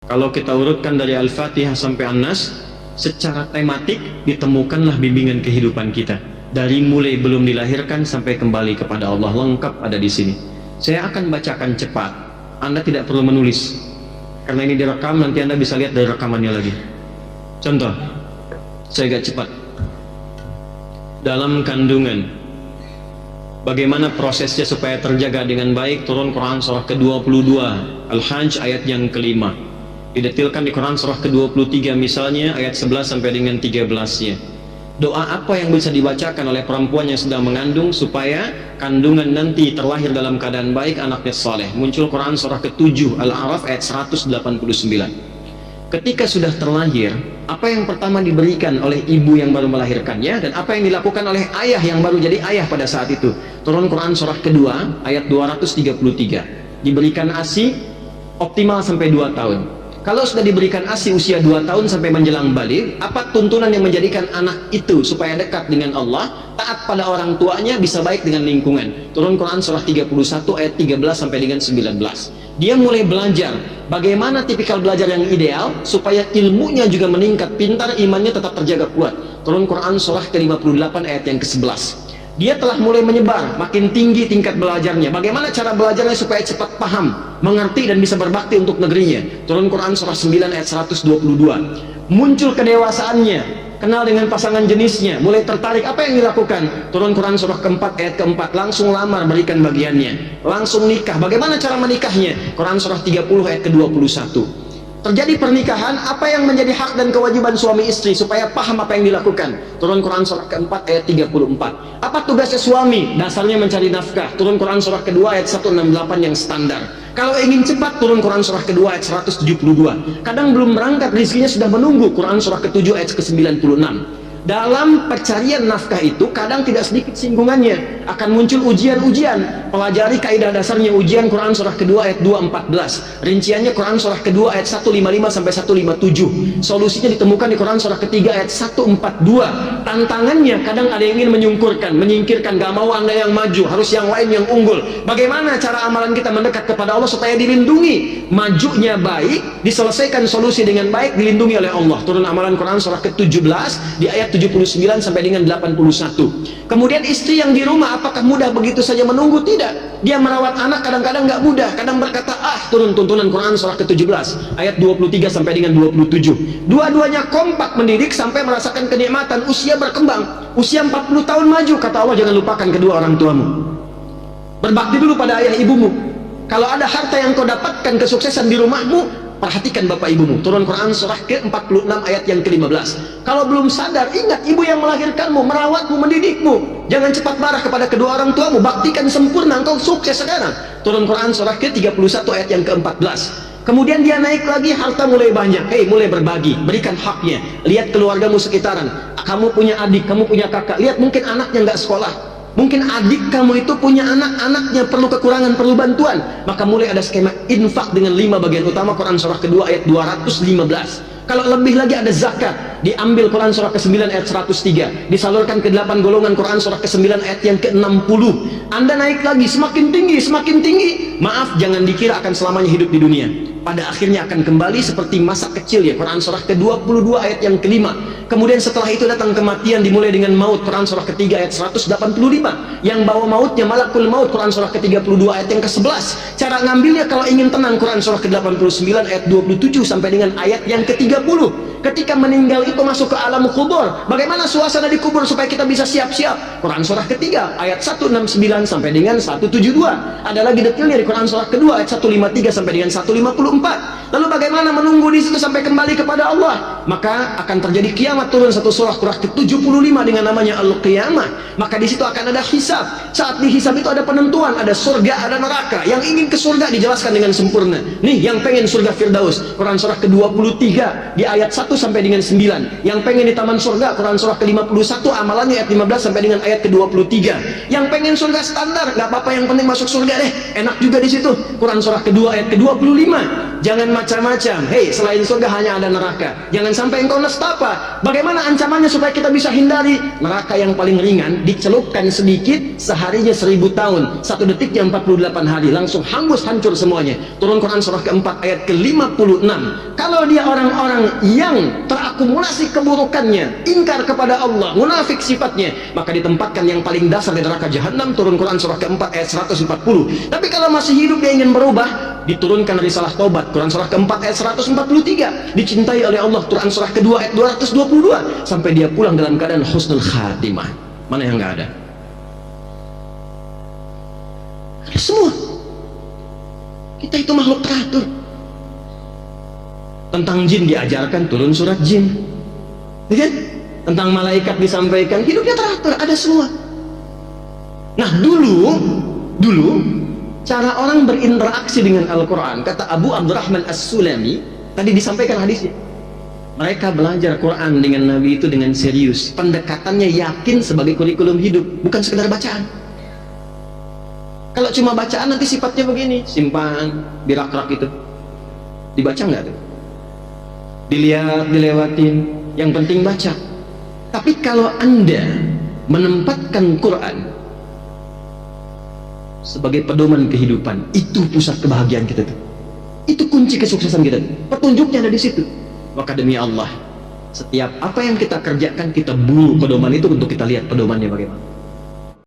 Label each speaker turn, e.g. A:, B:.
A: Kalau kita urutkan dari Al-Fatihah sampai An-Nas, secara tematik ditemukanlah bimbingan kehidupan kita. Dari mulai belum dilahirkan sampai kembali kepada Allah, lengkap ada di sini. Saya akan bacakan cepat. Anda tidak perlu menulis. Karena ini direkam, nanti Anda bisa lihat dari rekamannya lagi. Contoh, saya agak cepat. Dalam kandungan, bagaimana prosesnya supaya terjaga dengan baik? Turun Quran surah ke-22 Al-Hajj ayat yang kelima. Didetilkan di Quran surah ke-23 misalnya ayat 11 sampai dengan 13-nya. Doa apa yang bisa dibacakan oleh perempuan yang sedang mengandung supaya kandungan nanti terlahir dalam keadaan baik, anaknya saleh? Muncul Quran surah ke-7 Al-A'raf ayat 189. Ketika sudah terlahir, apa yang pertama diberikan oleh ibu yang baru melahirkannya, dan apa yang dilakukan oleh ayah yang baru jadi ayah pada saat itu? Turun Quran surah kedua ayat 233. Diberikan ASI optimal sampai 2 tahun. Kalau sudah diberikan ASI usia 2 tahun sampai menjelang balik, apa tuntunan yang menjadikan anak itu supaya dekat dengan Allah, taat pada orang tuanya, bisa baik dengan lingkungan? Turun Quran surah 31 ayat 13 sampai dengan 19. Dia mulai belajar bagaimana tipikal belajar yang ideal supaya ilmunya juga meningkat, pintar, imannya tetap terjaga kuat. Turun Quran surah ke-58 ayat yang ke-11. Dia telah mulai menyebar, makin tinggi tingkat belajarnya. Bagaimana cara belajarnya supaya cepat paham, mengerti, dan bisa berbakti untuk negerinya? Turun Quran surah 9 ayat 122. Muncul kedewasaannya, kenal dengan pasangan jenisnya, mulai tertarik. Apa yang dilakukan? Turun Quran surah keempat ayat keempat. Langsung lamar, berikan bagiannya. Langsung nikah. Bagaimana cara menikahnya? Quran surah 30 ayat ke-21. Terjadi pernikahan, apa yang menjadi hak dan kewajiban suami istri supaya paham apa yang dilakukan? Turun Quran surah keempat ayat 34. Apa tugasnya suami? Dasarnya mencari nafkah. Turun Quran surah kedua ayat 168 yang standar. Kalau ingin cepat, turun Quran surah kedua ayat 172. Kadang belum berangkat, rezekinya sudah menunggu. Quran surah ke-7 ayat ke-96. Dalam pencarian nafkah itu kadang tidak sedikit singgungannya, akan muncul ujian-ujian. Pelajari kaidah dasarnya ujian Quran surah kedua ayat 214. Rinciannya Quran surah kedua ayat 155 sampai 157. Solusinya ditemukan di Quran surah ketiga ayat 142. Tantangannya kadang ada yang ingin menyingkirkan, gak mau Anda yang maju, harus yang lain yang unggul. Bagaimana cara amalan kita mendekat kepada Allah supaya dilindungi? Majunya baik, diselesaikan solusi dengan baik, dilindungi oleh Allah. Turun amalan Quran surah ke-17 di ayat 79 sampai dengan 81. Kemudian istri yang di rumah, apakah mudah begitu saja menunggu? Tidak. Dia merawat anak kadang-kadang nggak mudah, kadang berkata turun tuntunan Quran surah ke-17 ayat 23 sampai dengan 27. Dua-duanya kompak mendidik sampai merasakan kenikmatan. Usia berkembang, usia 40 tahun maju. Kata Allah, jangan lupakan kedua orang tuamu. Berbakti dulu pada ayah ibumu. Kalau ada harta yang kau dapatkan kesuksesan di rumahmu, perhatikan bapak ibumu. Turun Quran surah ke-46 ayat yang ke-15. Kalau belum sadar, ingat ibu yang melahirkanmu, merawatmu, mendidikmu. Jangan cepat marah kepada kedua orang tuamu. Baktikan sempurna, engkau sukses sekarang. Turun Quran surah ke-31 ayat yang ke-14. Kemudian dia naik lagi, harta mulai banyak. Mulai berbagi, berikan haknya. Lihat keluargamu sekitaran. Kamu punya adik, kamu punya kakak. Lihat, mungkin anaknya nggak sekolah. Mungkin adik kamu itu punya anak-anaknya perlu kekurangan, perlu bantuan. Maka mulai ada skema infak dengan 5 bagian utama. Quran surah kedua ayat 215. Kalau lebih lagi ada zakat, diambil Quran surah ke-9 ayat 103, disalurkan ke 8 golongan. Quran surah ke-9 ayat yang ke-60. Anda naik lagi, semakin tinggi, semakin tinggi. Maaf, jangan dikira akan selamanya hidup di dunia. Pada akhirnya akan kembali seperti masa kecil ya. Quran surah ke-22 ayat yang ke-5. Kemudian setelah itu datang kematian, dimulai dengan maut. Quran surah ketiga ayat 185. Yang bawa mautnya malakul maut. Quran surah ke-32 ayat yang ke-11. Cara ngambilnya kalau ingin tenang, Quran surah ke-89 ayat 27 sampai dengan ayat yang ke-30. Ketika meninggal itu masuk ke alam kubur. Bagaimana suasana di kubur supaya kita bisa siap-siap? Quran surah ketiga ayat 169 sampai dengan 172. Ada lagi detailnya di Quran surah kedua ayat 153 sampai dengan 154. Lalu bagaimana menunggu di situ sampai kembali kepada Allah? Maka akan terjadi kiamat. Turun satu surah Quran ke-75 dengan namanya Al-Qiyamah. Maka di situ akan ada hisab. Saat di hisab itu ada penentuan, ada surga, ada neraka. Yang ingin ke surga dijelaskan dengan sempurna. Nih, yang pengen surga Firdaus, Quran surah ke-23 di ayat 1 sampai dengan 9. Yang pengen di taman surga, Quran surah ke-51 amalannya ayat 15 sampai dengan ayat ke-23. Yang pengen surga standar, nggak apa-apa, yang penting masuk surga deh, enak juga di situ. Quran surah kedua ayat ke-25. jangan macam-macam. Hei, selain surga hanya ada neraka. Jangan sampai engkau nestapa. Bagaimana ancamannya supaya kita bisa hindari? Neraka yang paling ringan, dicelupkan sedikit, seharinya 1000 tahun, 1 detiknya 48 hari, langsung hangus hancur semuanya. Turun Quran surah keempat ayat ke-56. Kalau dia orang-orang yang terakumulasi keburukannya, ingkar kepada Allah, munafik sifatnya, maka ditempatkan yang paling dasar di neraka jahanam. Turun Quran surah keempat ayat 140. Tapi kalau masih hidup dia ingin berubah, diturunkan risalah taubat, Quran surah keempat ayat 143. Dicintai oleh Allah, Quran surah kedua ayat 222, sampai dia pulang dalam keadaan husnul khatimah. Mana yang nggak ada? Ada semua. Kita itu makhluk teratur. Tentang jin diajarkan, turun surat jin, ya kan? Tentang malaikat disampaikan, hidupnya teratur, ada semua. Nah, dulu cara orang berinteraksi dengan Al-Quran, kata Abu Abdurrahman As-Sulami, tadi disampaikan hadisnya, mereka belajar Quran dengan Nabi itu dengan serius, pendekatannya yakin sebagai kurikulum hidup, bukan sekedar bacaan. Kalau cuma bacaan nanti sifatnya begini, simpan, birak-rak itu dibaca nggak tuh? Dilihat, dilewatin, yang penting baca. Tapi kalau Anda menempatkan Quran sebagai pedoman kehidupan, itu pusat kebahagiaan kita tuh. Itu kunci kesuksesan kita tuh. Petunjuknya ada di situ. Maka demi Allah, setiap apa yang kita kerjakan, kita buru pedoman itu untuk kita lihat pedomannya bagaimana.